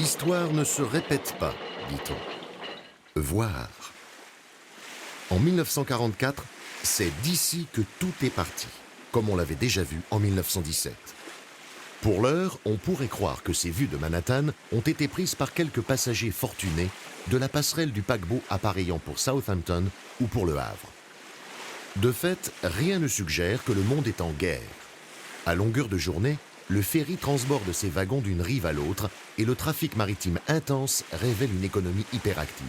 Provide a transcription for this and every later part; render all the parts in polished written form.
L'histoire ne se répète pas, dit-on. Voir. En 1944, c'est d'ici que tout est parti, comme on l'avait déjà vu en 1917. Pour l'heure, on pourrait croire que ces vues de Manhattan ont été prises par quelques passagers fortunés de la passerelle du paquebot appareillant pour Southampton ou pour Le Havre. De fait, rien ne suggère que le monde est en guerre. À longueur de journée, le ferry transborde ses wagons d'une rive à l'autre et le trafic maritime intense révèle une économie hyperactive.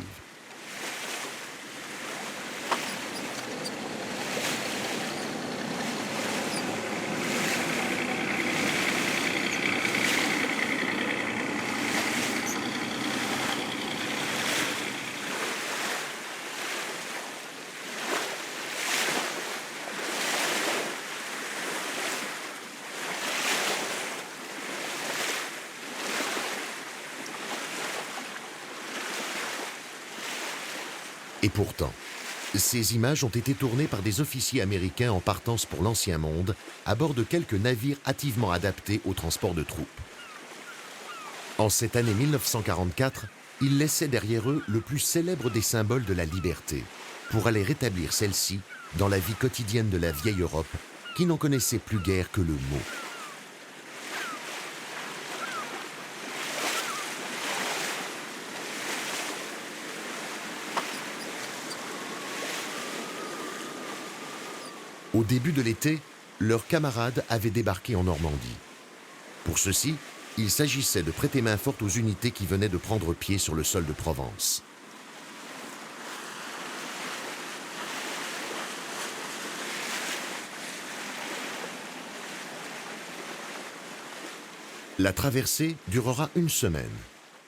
Et pourtant, ces images ont été tournées par des officiers américains en partance pour l'Ancien Monde, à bord de quelques navires hâtivement adaptés au transport de troupes. En cette année 1944, ils laissaient derrière eux le plus célèbre des symboles de la liberté, pour aller rétablir celle-ci dans la vie quotidienne de la vieille Europe, qui n'en connaissait plus guère que le mot. Au début de l'été, leurs camarades avaient débarqué en Normandie. Pour ceci, il s'agissait de prêter main forte aux unités qui venaient de prendre pied sur le sol de Provence. La traversée durera une semaine.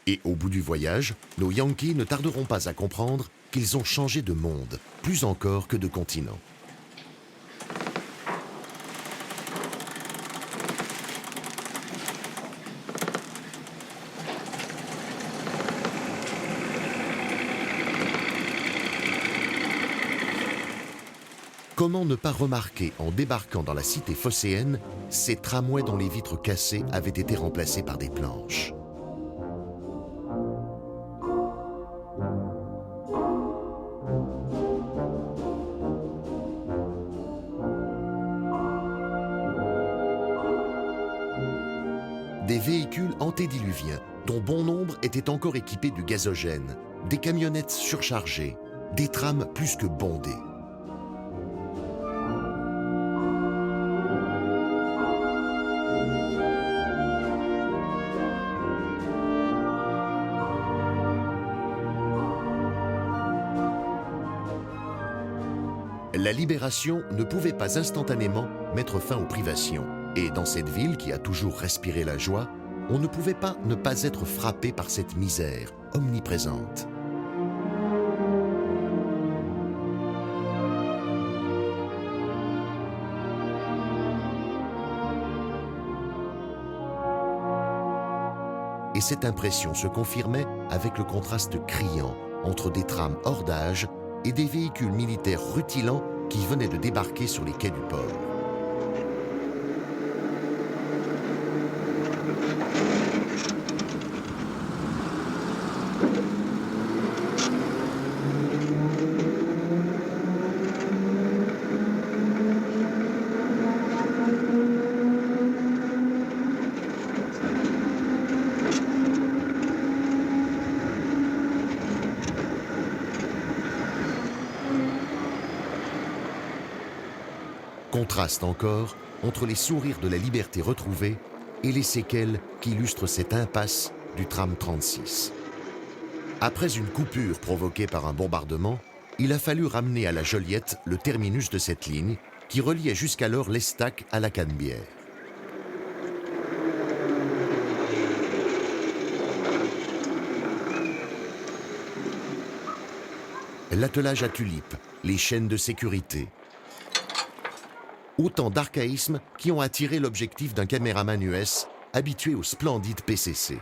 Et au bout du voyage, nos Yankees ne tarderont pas à comprendre qu'ils ont changé de monde, plus encore que de continent. Comment ne pas remarquer, en débarquant dans la cité phocéenne, ces tramways dont les vitres cassées avaient été remplacées par des planches? Des véhicules antédiluviens, dont bon nombre étaient encore équipés du gazogène, des camionnettes surchargées, des trams plus que bondés. La libération ne pouvait pas instantanément mettre fin aux privations. Et dans cette ville qui a toujours respiré la joie, on ne pouvait pas ne pas être frappé par cette misère omniprésente. Et cette impression se confirmait avec le contraste criant entre des trams hors d'âge et des véhicules militaires rutilants qui venaient de débarquer sur les quais du port. Contraste encore entre les sourires de la liberté retrouvée et les séquelles qui illustrent cette impasse du tram 36. Après une coupure provoquée par un bombardement, il a fallu ramener à la Joliette le terminus de cette ligne qui reliait jusqu'alors l'Estac à la Canebière. L'attelage à tulipes, les chaînes de sécurité, autant d'archaïsmes qui ont attiré l'objectif d'un caméraman US habitué aux splendides PCC.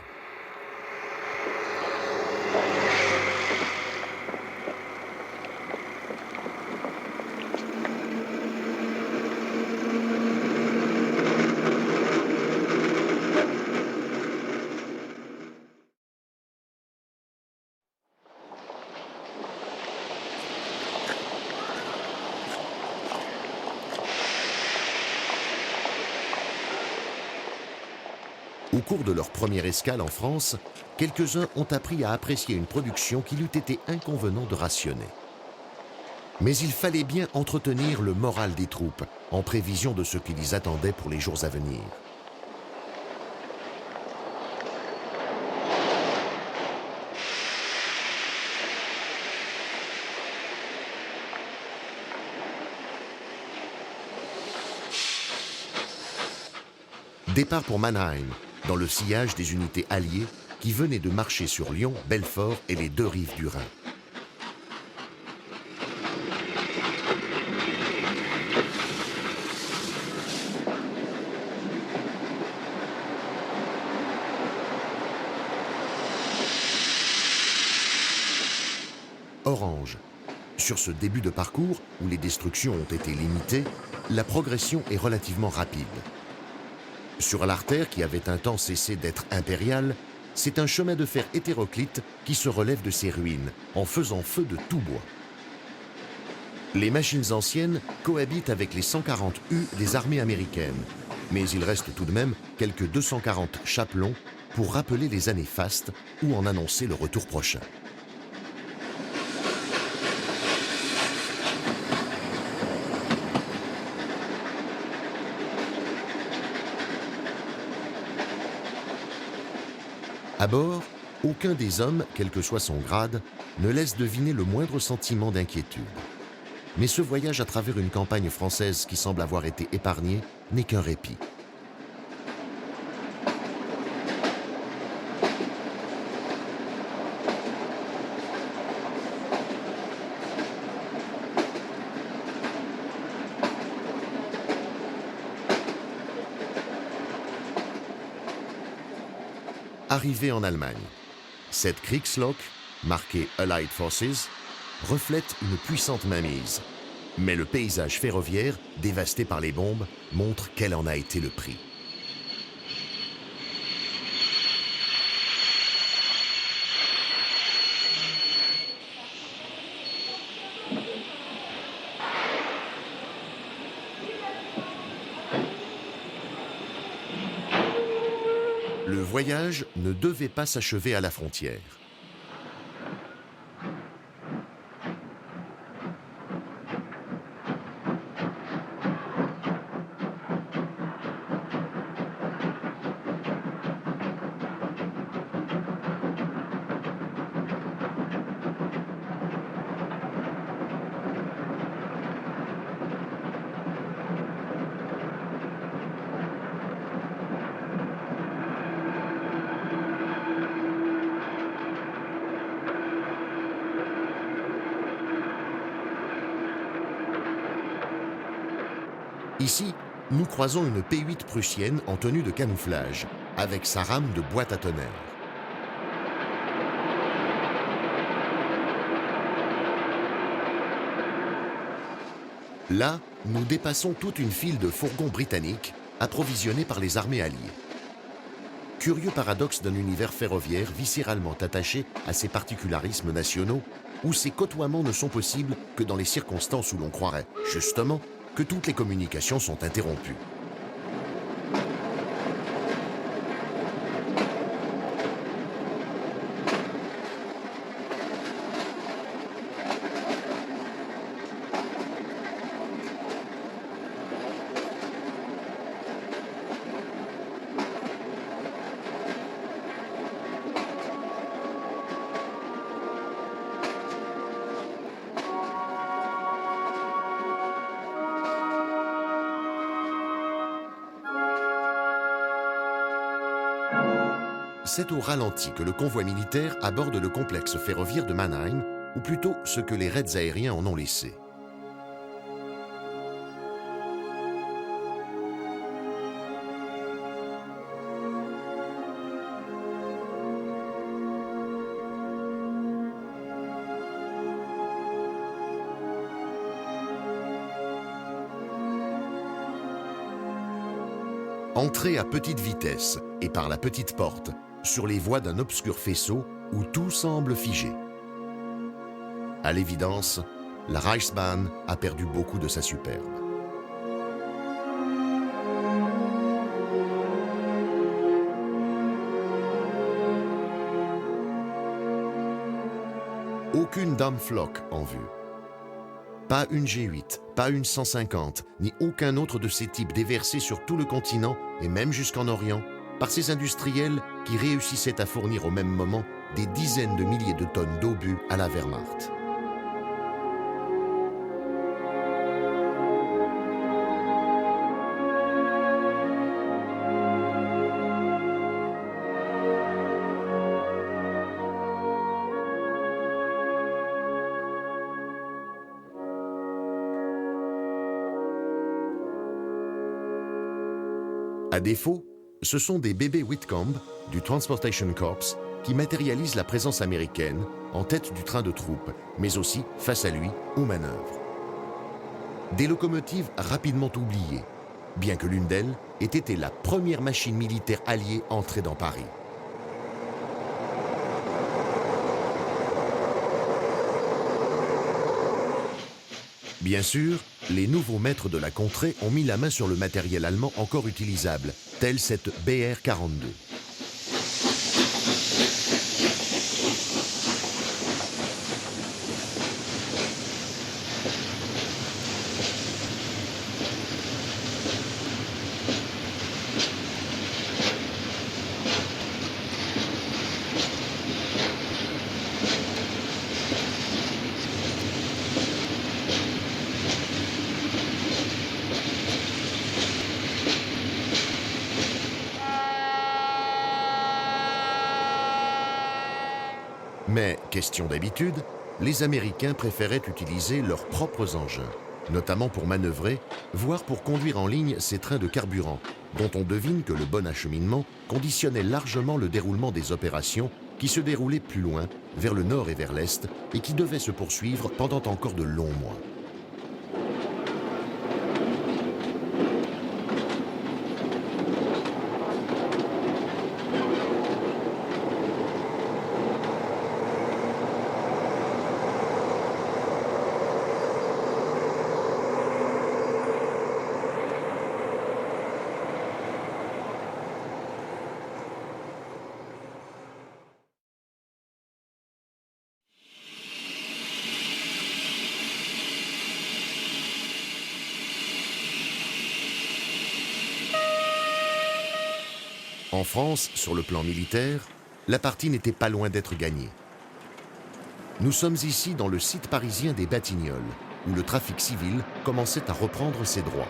Au cours de leur première escale en France, quelques-uns ont appris à apprécier une production qu'il eût été inconvenant de rationner. Mais il fallait bien entretenir le moral des troupes, en prévision de ce qui les attendait pour les jours à venir. Départ pour Mannheim, dans le sillage des unités alliées qui venaient de marcher sur Lyon, Belfort et les deux rives du Rhin. Orange. Sur ce début de parcours, où les destructions ont été limitées, la progression est relativement rapide. Sur l'artère qui avait un temps cessé d'être impériale, c'est un chemin de fer hétéroclite qui se relève de ses ruines, en faisant feu de tout bois. Les machines anciennes cohabitent avec les 140 U des armées américaines, mais il reste tout de même quelques 240 chapelons pour rappeler les années fastes ou en annoncer le retour prochain. À bord, aucun des hommes, quel que soit son grade, ne laisse deviner le moindre sentiment d'inquiétude. Mais ce voyage à travers une campagne française qui semble avoir été épargnée n'est qu'un répit. Arrivé en Allemagne, cette Kriegslok, marquée Allied Forces, reflète une puissante mainmise. Mais le paysage ferroviaire, dévasté par les bombes, montre quel en a été le prix. Le voyage ne devait pas s'achever à la frontière. Ici, nous croisons une P8 prussienne en tenue de camouflage, avec sa rame de boîte à tonnerre. Là, nous dépassons toute une file de fourgons britanniques approvisionnés par les armées alliées. Curieux paradoxe d'un univers ferroviaire viscéralement attaché à ses particularismes nationaux, où ces côtoiements ne sont possibles que dans les circonstances où l'on croirait, justement, que toutes les communications sont interrompues. C'est au ralenti que le convoi militaire aborde le complexe ferroviaire de Mannheim, ou plutôt ce que les raids aériens en ont laissé. Entrée à petite vitesse et par la petite porte, sur les voies d'un obscur faisceau où tout semble figé. À l'évidence, la Reichsbahn a perdu beaucoup de sa superbe. Random Flock en vue. Pas une G8, pas une 150, ni aucun autre de ces types déversés sur tout le continent et même jusqu'en Orient, par ces industriels qui réussissaient à fournir au même moment des dizaines de milliers de tonnes d'obus à la Wehrmacht. À défaut, ce sont des bébés Whitcomb du Transportation Corps qui matérialisent la présence américaine en tête du train de troupes, mais aussi face à lui aux manœuvres. Des locomotives rapidement oubliées, bien que l'une d'elles ait été la première machine militaire alliée entrée dans Paris. Bien sûr, les nouveaux maîtres de la contrée ont mis la main sur le matériel allemand encore utilisable, tel cette BR-42. Mais, question d'habitude, les Américains préféraient utiliser leurs propres engins, notamment pour manœuvrer, voire pour conduire en ligne ces trains de carburant, dont on devine que le bon acheminement conditionnait largement le déroulement des opérations qui se déroulaient plus loin, vers le nord et vers l'est, et qui devaient se poursuivre pendant encore de longs mois. En France, sur le plan militaire, la partie n'était pas loin d'être gagnée. Nous sommes ici dans le site parisien des Batignolles, où le trafic civil commençait à reprendre ses droits.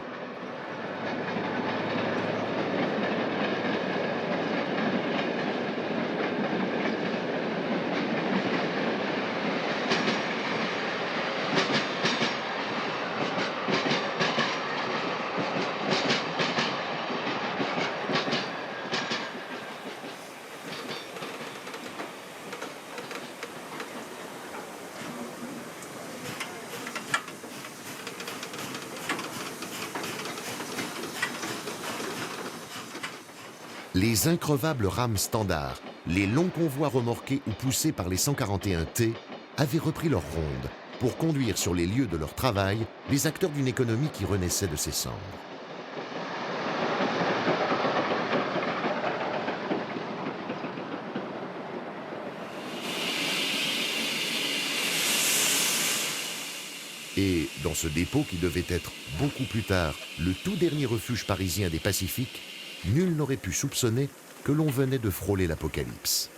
Les increvables rames standards, les longs convois remorqués ou poussés par les 141T avaient repris leur ronde pour conduire sur les lieux de leur travail les acteurs d'une économie qui renaissait de ses cendres. Et dans ce dépôt qui devait être beaucoup plus tard le tout dernier refuge parisien des Pacifiques, nul n'aurait pu soupçonner que l'on venait de frôler l'apocalypse.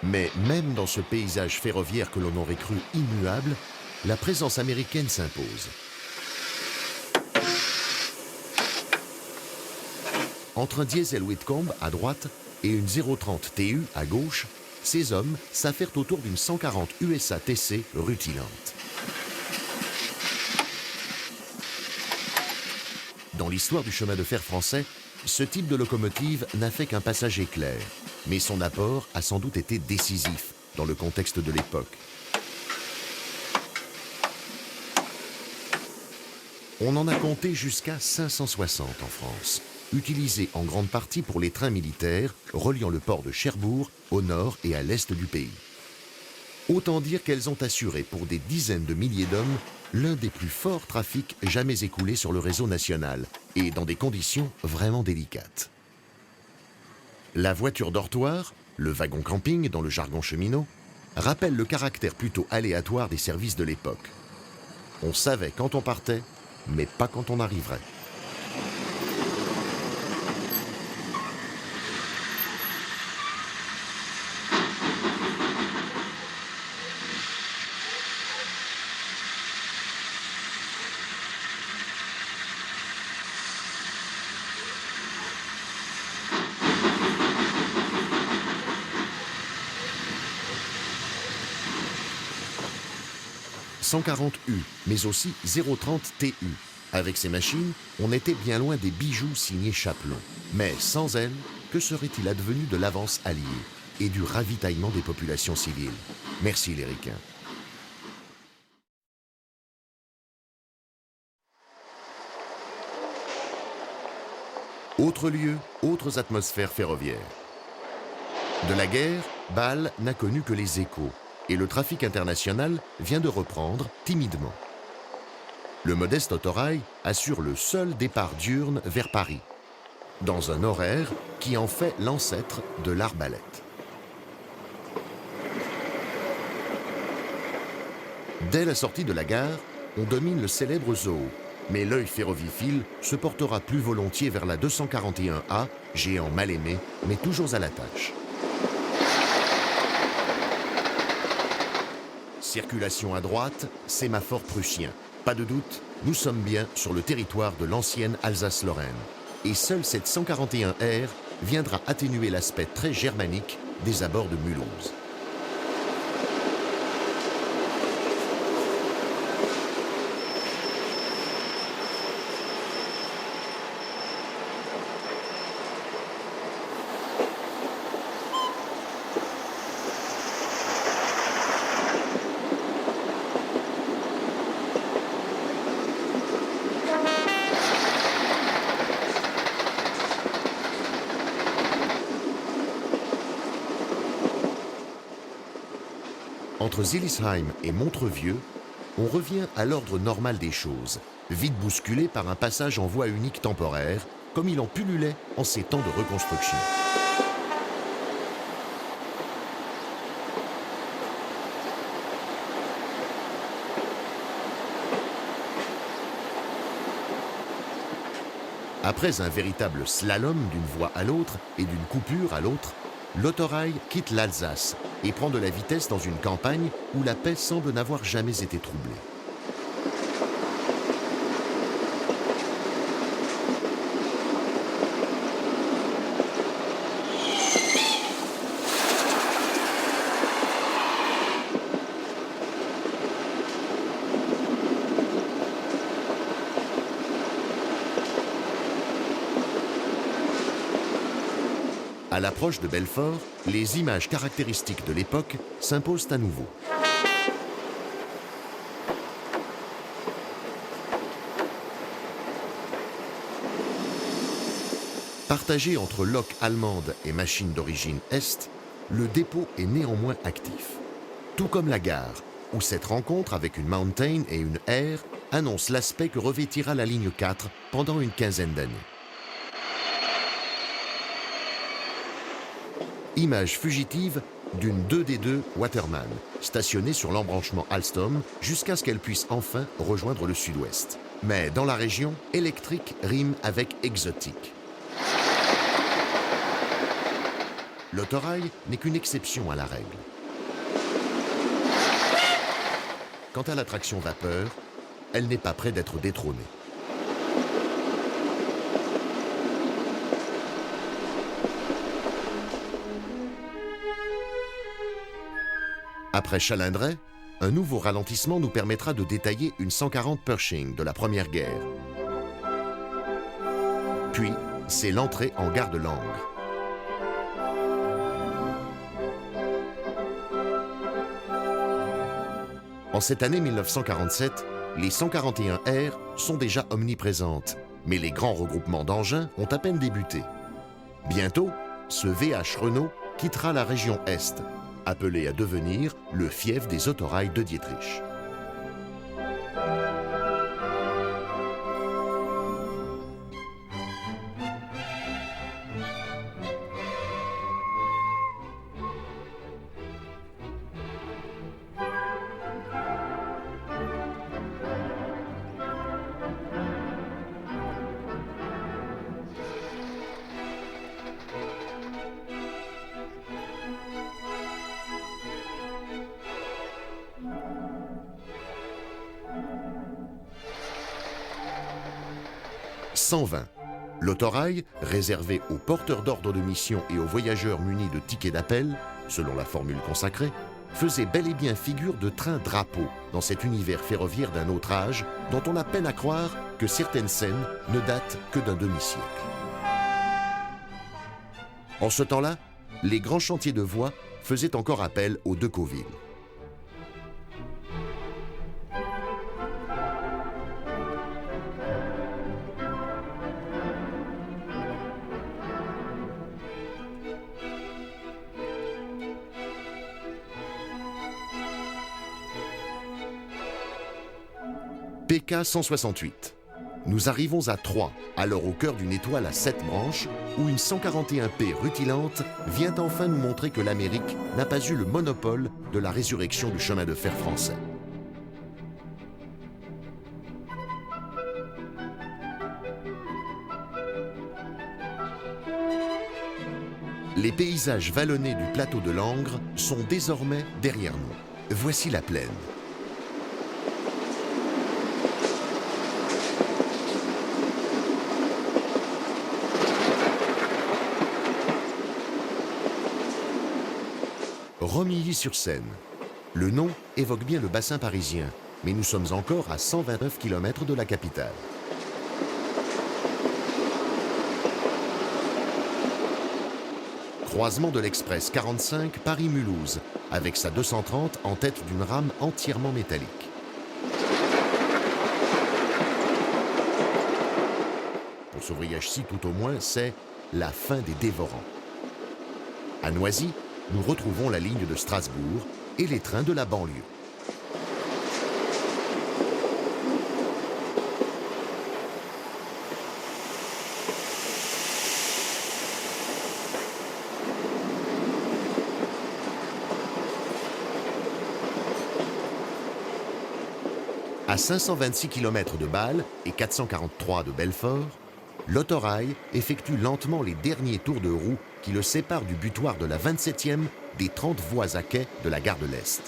Mais même dans ce paysage ferroviaire que l'on aurait cru immuable, la présence américaine s'impose. Entre un diesel Whitcomb à droite et une 030 TU à gauche, ces hommes s'affairent autour d'une 140 USA TC rutilante. Dans l'histoire du chemin de fer français, ce type de locomotive n'a fait qu'un passage éclair, mais son apport a sans doute été décisif dans le contexte de l'époque. On en a compté jusqu'à 560 en France, utilisées en grande partie pour les trains militaires reliant le port de Cherbourg au nord et à l'est du pays. Autant dire qu'elles ont assuré pour des dizaines de milliers d'hommes l'un des plus forts trafics jamais écoulés sur le réseau national, et dans des conditions vraiment délicates. La voiture dortoir, le wagon camping dans le jargon cheminot, rappelle le caractère plutôt aléatoire des services de l'époque. On savait quand on partait, mais pas quand on arriverait. « 140U, mais aussi 030 TU. Avec ces machines, on était bien loin des bijoux signés Chapelon. Mais sans elles, que serait-il advenu de l'avance alliée et du ravitaillement des populations civiles? Merci les ricains. Autre lieu, autres atmosphères ferroviaires. De la guerre, Bâle n'a connu que les échos, et le trafic international vient de reprendre timidement. Le modeste autorail assure le seul départ diurne vers Paris, dans un horaire qui en fait l'ancêtre de l'arbalète. Dès la sortie de la gare, on domine le célèbre zoo, mais l'œil ferroviphile se portera plus volontiers vers la 241A, géant mal aimé, mais toujours à la tâche. Circulation à droite, sémaphore prussien. Pas de doute, nous sommes bien sur le territoire de l'ancienne Alsace-Lorraine. Et seule cette 141R viendra atténuer l'aspect très germanique des abords de Mulhouse. Entre Zillisheim et Montrevieux, on revient à l'ordre normal des choses, vite bousculé par un passage en voie unique temporaire, comme il en pullulait en ces temps de reconstruction. Après un véritable slalom d'une voie à l'autre et d'une coupure à l'autre, l'autorail quitte l'Alsace et prend de la vitesse dans une campagne où la paix semble n'avoir jamais été troublée. À l'approche de Belfort, les images caractéristiques de l'époque s'imposent à nouveau. Partagé entre loques allemandes et machines d'origine Est, le dépôt est néanmoins actif. Tout comme la gare, où cette rencontre avec une Mountain et une R annonce l'aspect que revêtira la ligne 4 pendant une quinzaine d'années. Image fugitive d'une 2D2 Waterman, stationnée sur l'embranchement Alstom jusqu'à ce qu'elle puisse enfin rejoindre le sud-ouest. Mais dans la région, électrique rime avec exotique. L'autorail n'est qu'une exception à la règle. quant à l'attraction vapeur, elle n'est pas près d'être détrônée. Après Chalindray, un nouveau ralentissement nous permettra de détailler une 140 Pershing de la Première Guerre. Puis, c'est l'entrée en gare de Langres. En cette année 1947, les 141R sont déjà omniprésentes, mais les grands regroupements d'engins ont à peine débuté. Bientôt, ce VH Renault quittera la région Est, appelé à devenir le fief des autorails de Dietrich. « 120. L'autorail, réservé aux porteurs d'ordre de mission et aux voyageurs munis de tickets d'appel, selon la formule consacrée, faisait bel et bien figure de train-drapeau dans cet univers ferroviaire d'un autre âge dont on a peine à croire que certaines scènes ne datent que d'un demi-siècle. En ce temps-là, les grands chantiers de voies faisaient encore appel aux Decauville. PK 168. Nous arrivons à Troyes, alors au cœur d'une étoile à 7 branches, où une 141P rutilante vient enfin nous montrer que l'Amérique n'a pas eu le monopole de la résurrection du chemin de fer français. Les paysages vallonnés du plateau de Langres sont désormais derrière nous. Voici la plaine. Romilly-sur-Seine. Le nom évoque bien le bassin parisien, mais nous sommes encore à 129 km de la capitale. Croisement de l'express 45 Paris-Mulhouse, avec sa 230 en tête d'une rame entièrement métallique. Pour ce voyage-ci, tout au moins, c'est la fin des dévorants. À Noisy, nous retrouvons la ligne de Strasbourg et les trains de la banlieue. À 526 km de Bâle et 443 de Belfort, l'autorail effectue lentement les derniers tours de roue qui le séparent du butoir de la 27e des 30 voies à quai de la gare de l'Est.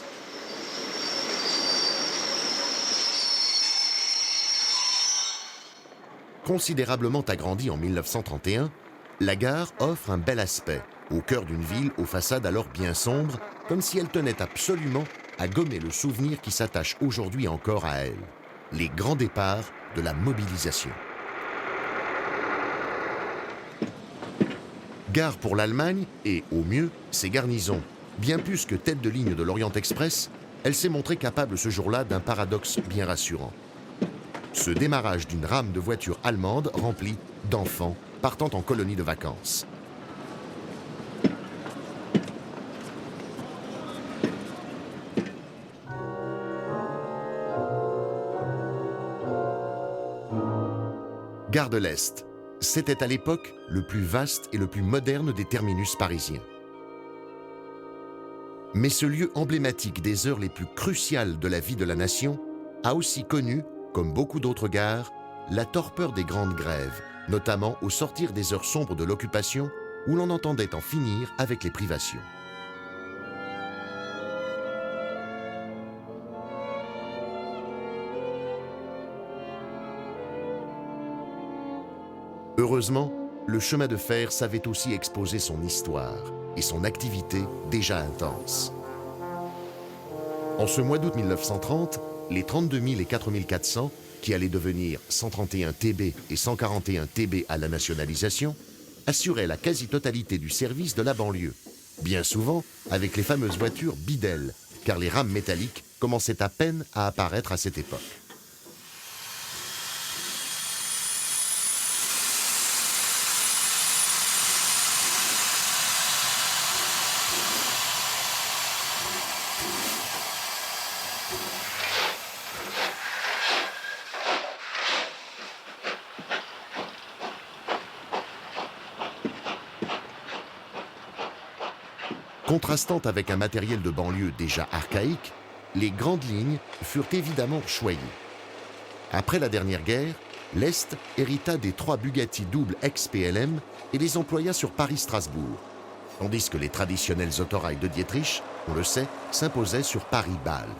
Considérablement agrandie en 1931, la gare offre un bel aspect, au cœur d'une ville aux façades alors bien sombres, comme si elle tenait absolument à gommer le souvenir qui s'attache aujourd'hui encore à elle, les grands départs de la mobilisation. Gare pour l'Allemagne et, au mieux, ses garnisons. Bien plus que tête de ligne de l'Orient Express, elle s'est montrée capable ce jour-là d'un paradoxe bien rassurant. Ce démarrage d'une rame de voitures allemandes remplie d'enfants partant en colonie de vacances. Gare de l'Est. C'était à l'époque le plus vaste et le plus moderne des terminus parisiens. Mais ce lieu emblématique des heures les plus cruciales de la vie de la nation a aussi connu, comme beaucoup d'autres gares, la torpeur des grandes grèves, notamment au sortir des heures sombres de l'occupation où l'on entendait en finir avec les privations. Heureusement, le chemin de fer savait aussi exposer son histoire et son activité déjà intense. En ce mois d'août 1930, les 32 000 et 4 400, qui allaient devenir 131 TB et 141 TB à la nationalisation, assuraient la quasi-totalité du service de la banlieue, bien souvent avec les fameuses voitures bidelles, car les rames métalliques commençaient à peine à apparaître à cette époque. Contrastant avec un matériel de banlieue déjà archaïque, les grandes lignes furent évidemment choyées. Après la dernière guerre, l'Est hérita des 3 Bugatti double ex-PLM et les employa sur Paris-Strasbourg, tandis que les traditionnels autorails de Dietrich, on le sait, s'imposaient sur Paris-Bâle.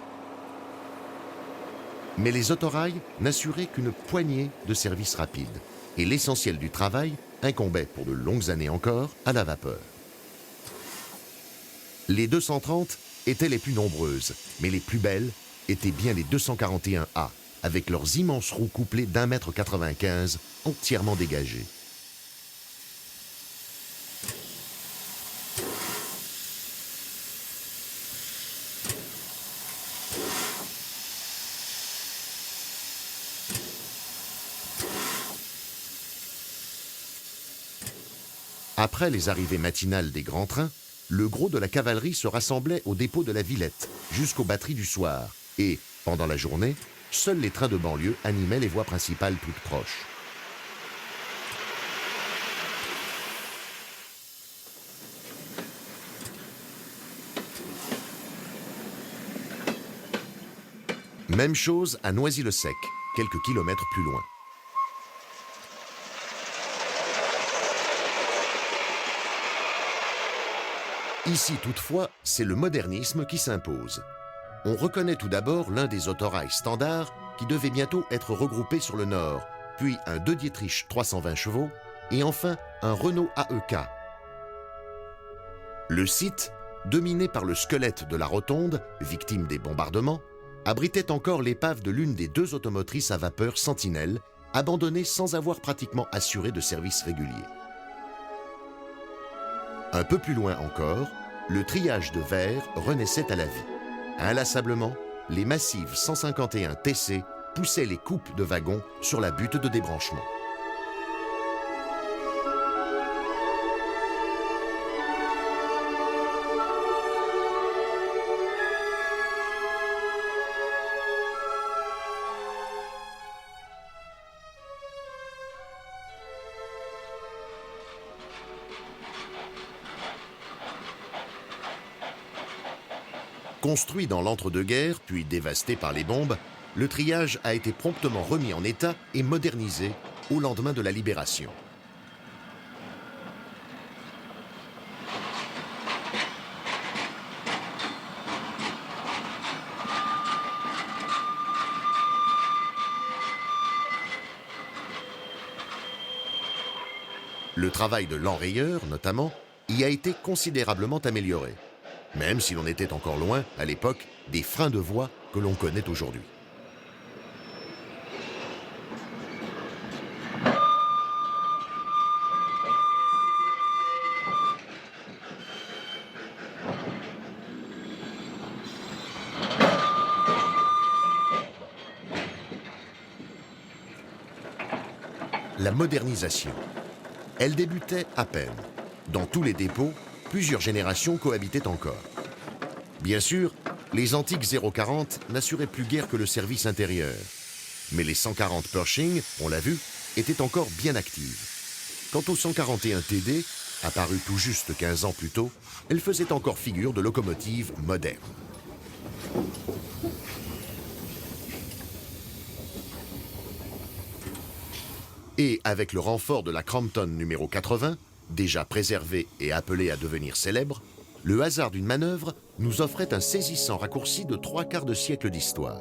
Mais les autorails n'assuraient qu'une poignée de services rapides, et l'essentiel du travail incombait pour de longues années encore à la vapeur. Les 230 étaient les plus nombreuses, mais les plus belles étaient bien les 241A, avec leurs immenses roues couplées d'1,95 m entièrement dégagées. Après les arrivées matinales des grands trains, le gros de la cavalerie se rassemblait au dépôt de la Villette, jusqu'aux batteries du soir, et, pendant la journée, seuls les trains de banlieue animaient les voies principales toutes proches. Même chose à Noisy-le-Sec, quelques kilomètres plus loin. Ici, toutefois, c'est le modernisme qui s'impose. On reconnaît tout d'abord l'un des autorails standards qui devait bientôt être regroupé sur le nord, puis un De Dietrich 320 chevaux et enfin un Renault AEK. Le site, dominé par le squelette de la rotonde, victime des bombardements, abritait encore l'épave de l'une des 2 automotrices à vapeur Sentinelle, abandonnée sans avoir pratiquement assuré de service régulier. Un peu plus loin encore, le triage de verre renaissait à la vie. Inlassablement, les massives 151 TC poussaient les coupes de wagons sur la butte de débranchement. Construit dans l'entre-deux-guerres, puis dévasté par les bombes, le triage a été promptement remis en état et modernisé au lendemain de la Libération. Le travail de l'enrayeur, notamment, y a été considérablement amélioré, même si l'on était encore loin, à l'époque, des freins de voie que l'on connaît aujourd'hui. La modernisation. Elle débutait à peine. Dans tous les dépôts, plusieurs générations cohabitaient encore. Bien sûr, les antiques 040 n'assuraient plus guère que le service intérieur. Mais les 140 Pershing, on l'a vu, étaient encore bien actives. Quant aux 141 TD, apparues tout juste 15 ans plus tôt, elles faisaient encore figure de locomotives modernes. Et avec le renfort de la Crampton numéro 80, déjà préservée et appelée à devenir célèbre, le hasard d'une manœuvre nous offrait un saisissant raccourci de 3/4 de siècle d'histoire.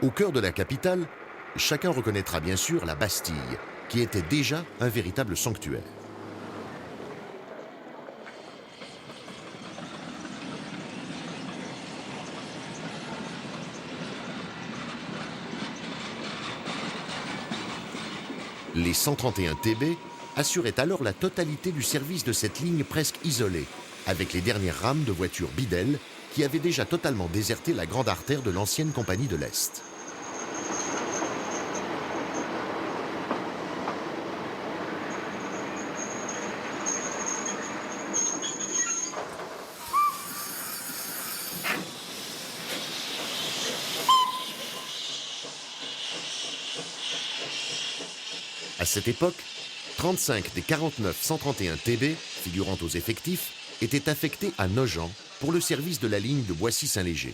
Au cœur de la capitale, chacun reconnaîtra bien sûr la Bastille, qui était déjà un véritable sanctuaire. Les 131 TB assuraient alors la totalité du service de cette ligne presque isolée, avec les dernières rames de voitures Bidel qui avaient déjà totalement déserté la grande artère de l'ancienne Compagnie de l'Est. À cette époque, 35 des 49 131 TB, figurant aux effectifs, étaient affectés à Nogent pour le service de la ligne de Boissy-Saint-Léger.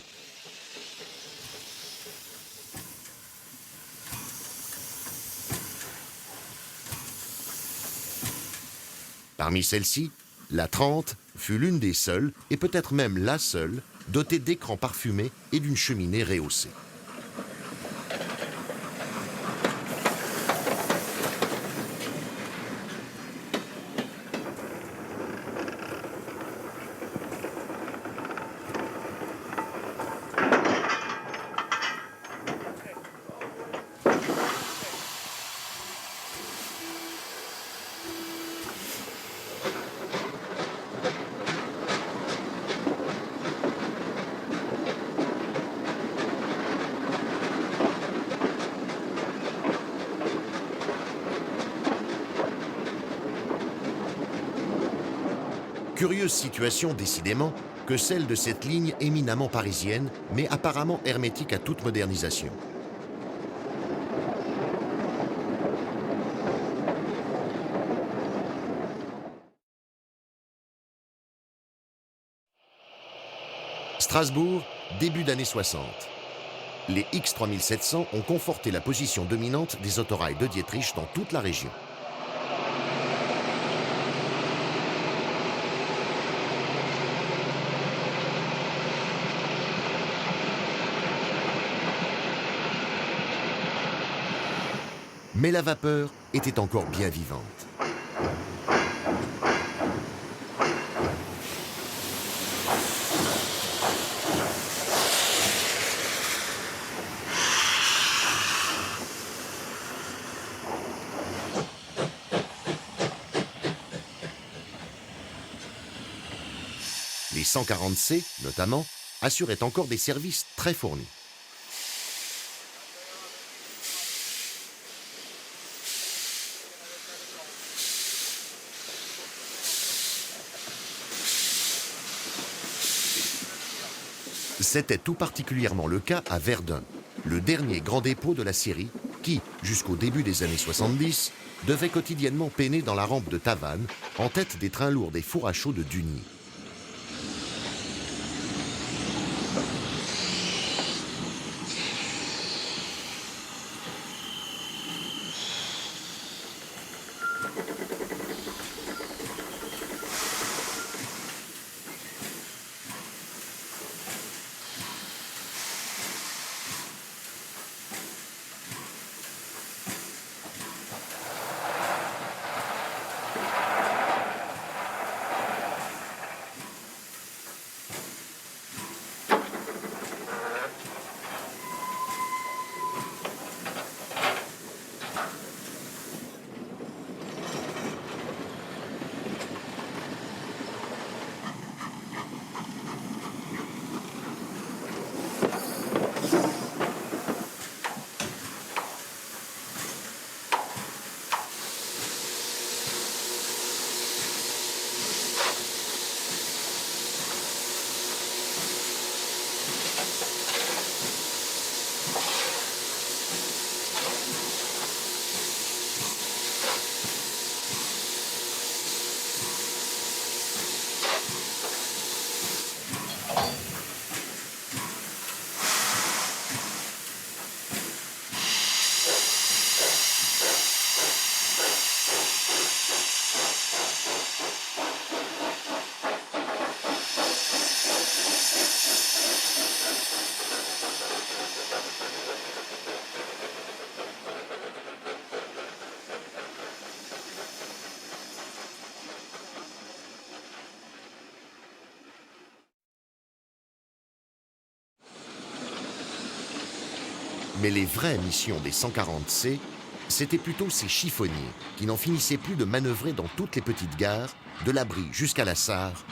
Parmi celles-ci, la 30 fut l'une des seules, et peut-être même la seule, dotée d'écrans parfumés et d'une cheminée rehaussée. Curieuse situation, décidément, que celle de cette ligne éminemment parisienne, mais apparemment hermétique à toute modernisation. Strasbourg, début d'année 60. Les X3700 ont conforté la position dominante des autorails de Dietrich dans toute la région. Mais la vapeur était encore bien vivante. Les 140C, notamment, assuraient encore des services très fournis. C'était tout particulièrement le cas à Verdun, le dernier grand dépôt de la série qui, jusqu'au début des années 70, devait quotidiennement peiner dans la rampe de Tavannes en tête des trains lourds des fours à chaux de Dugny. Mais les vraies missions des 140C, c'était plutôt ces chiffonniers qui n'en finissaient plus de manœuvrer dans toutes les petites gares, de la Brie jusqu'à la Sarre,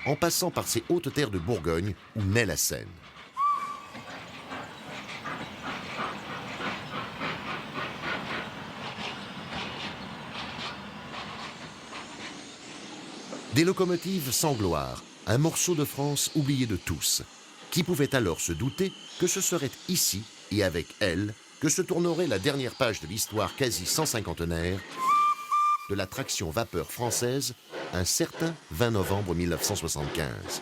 en passant par ces hautes terres de Bourgogne où naît la Seine. Des locomotives sans gloire, un morceau de France oublié de tous. Qui pouvait alors se douter que ce serait ici, et avec elle, que se tournerait la dernière page de l'histoire quasi 150aire de la traction vapeur française, un certain 20 novembre 1975.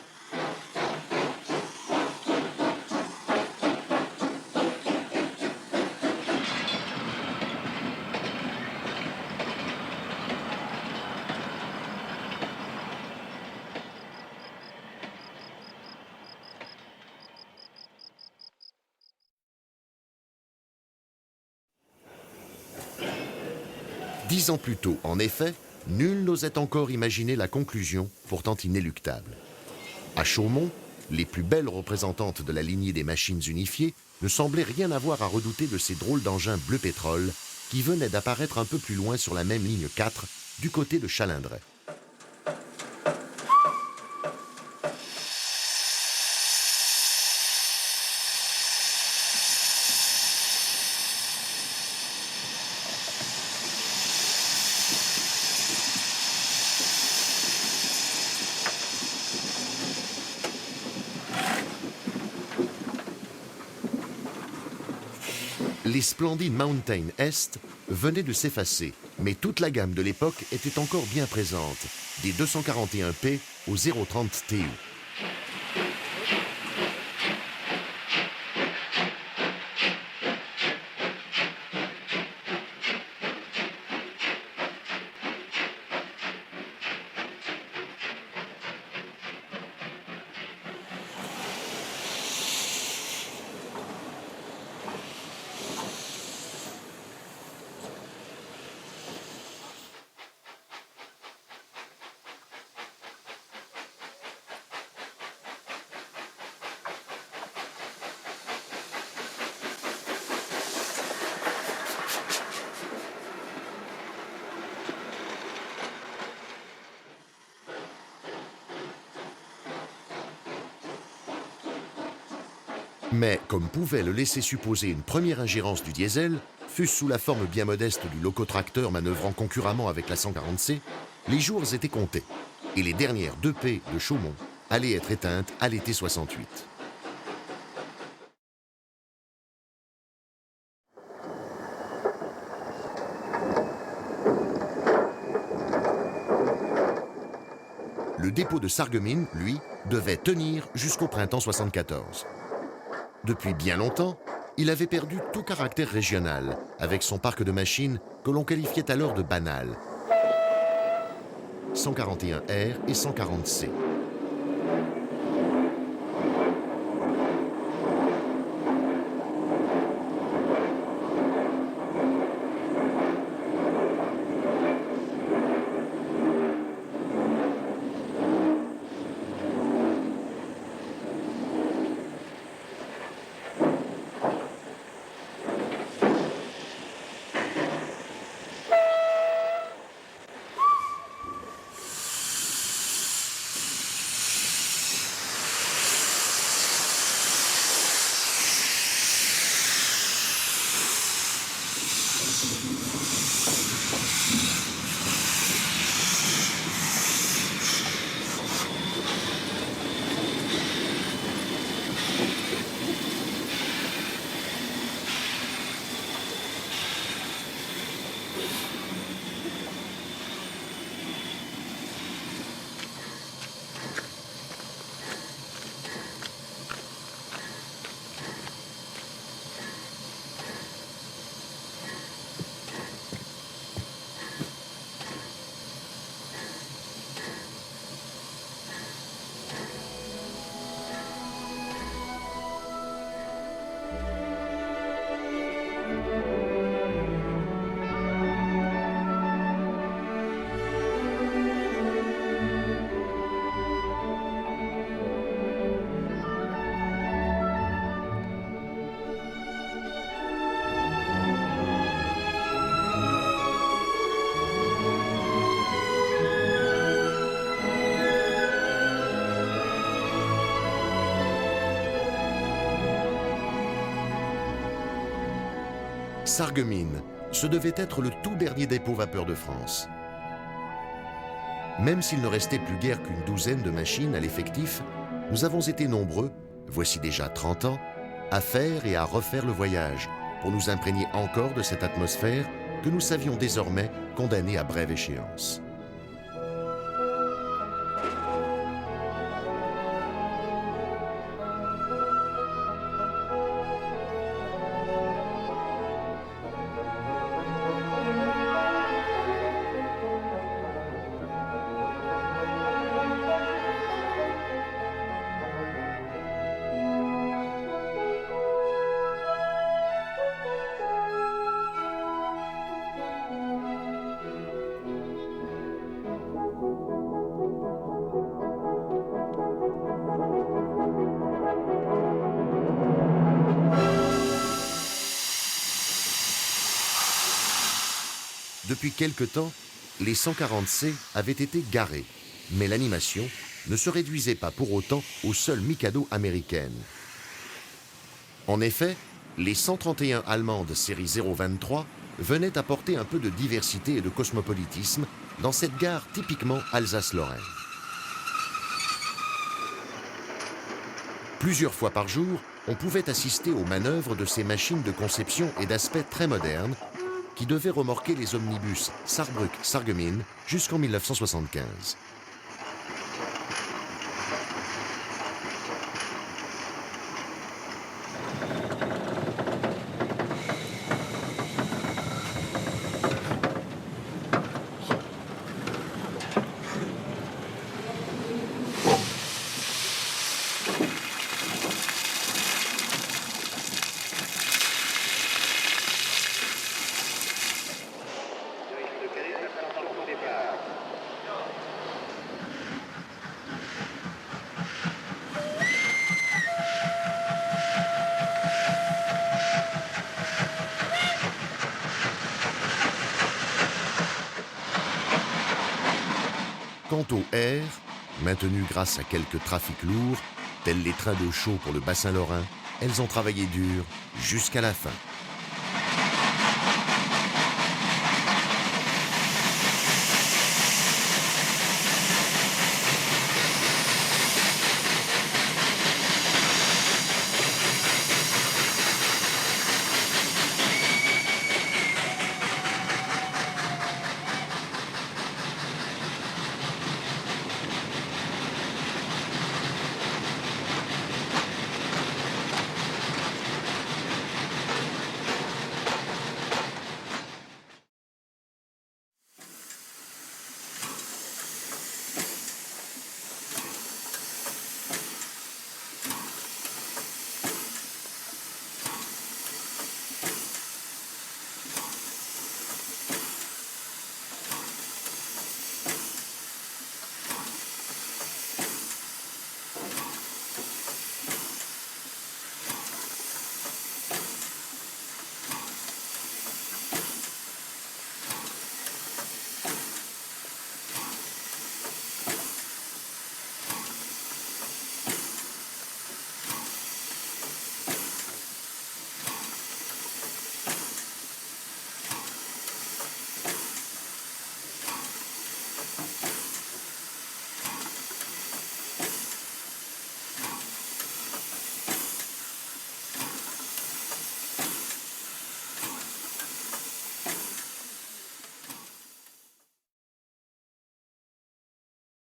Dix ans plus tôt, en effet, nul n'osait encore imaginer la conclusion, pourtant inéluctable. À Chaumont, les plus belles représentantes de la lignée des machines unifiées ne semblaient rien avoir à redouter de ces drôles d'engins bleu pétrole qui venaient d'apparaître un peu plus loin sur la même ligne 4, du côté de Chalindray. Les splendides Mountain Est venaient de s'effacer, mais toute la gamme de l'époque était encore bien présente, des 241P aux 030 TU. Mais, comme pouvait le laisser supposer une première ingérence du diesel, fût-ce sous la forme bien modeste du locotracteur manœuvrant concurremment avec la 140C, les jours étaient comptés, et les dernières 2P de Chaumont allaient être éteintes à l'été 68. Le dépôt de Sarreguemines, lui, devait tenir jusqu'au printemps 74. Depuis bien longtemps, il avait perdu tout caractère régional, avec son parc de machines que l'on qualifiait alors de banal. 141R et 140C. Sarreguemines, ce devait être le tout dernier dépôt vapeur de France. Même s'il ne restait plus guère qu'une douzaine de machines à l'effectif, nous avons été nombreux, voici déjà 30 ans, à faire et à refaire le voyage pour nous imprégner encore de cette atmosphère que nous savions désormais condamnée à brève échéance. Depuis quelque temps, les 140C avaient été garés, mais l'animation ne se réduisait pas pour autant aux seules Mikado américaines. En effet, les 131 allemandes série 023 venaient apporter un peu de diversité et de cosmopolitisme dans cette gare typiquement Alsace-Lorraine. Plusieurs fois par jour, on pouvait assister aux manœuvres de ces machines de conception et d'aspect très modernes qui devaient remorquer les omnibus Sarrebruck-Sarreguemines jusqu'en 1975. Quant au R, maintenu grâce à quelques trafics lourds, tels les trains de chaux pour le bassin lorrain, elles ont travaillé dur jusqu'à la fin.